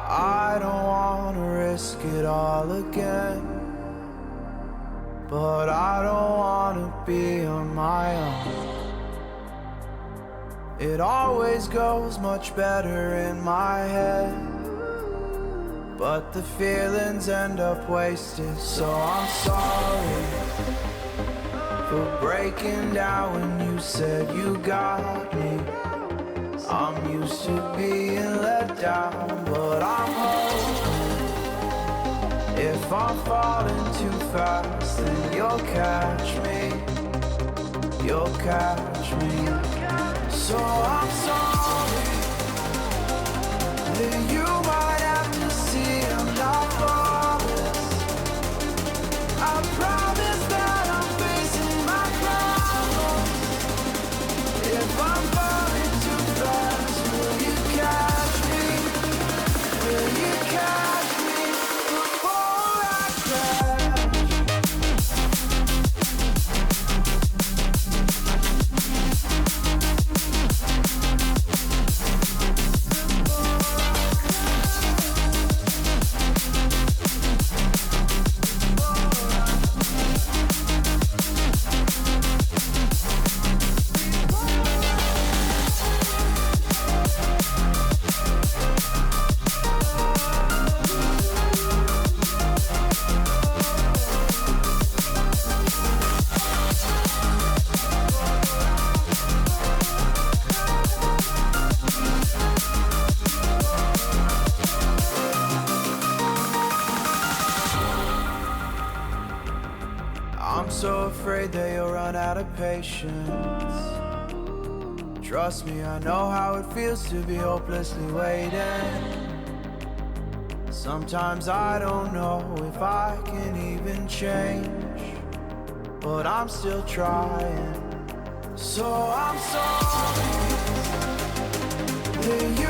I don't wanna risk it all again, but I don't wanna be on my own. It always goes much better in my head, but the feelings end up wasted. So I'm sorry for breaking down when you said you got me. I'm used to being let down, but I'm hoping if I'm falling too fast, then you'll catch me. You'll catch me. So I'm sorry that you might have to see I'm not flawless. I promise that I'm facing my problems. If I'm falling too fast, will you catch me? Will you catch me before I crash? I'm so afraid that you'll run out of patience. Trust me, I know how it feels to be hopelessly waiting. Sometimes I don't know if I can even change, but I'm still trying. So I'm sorry that you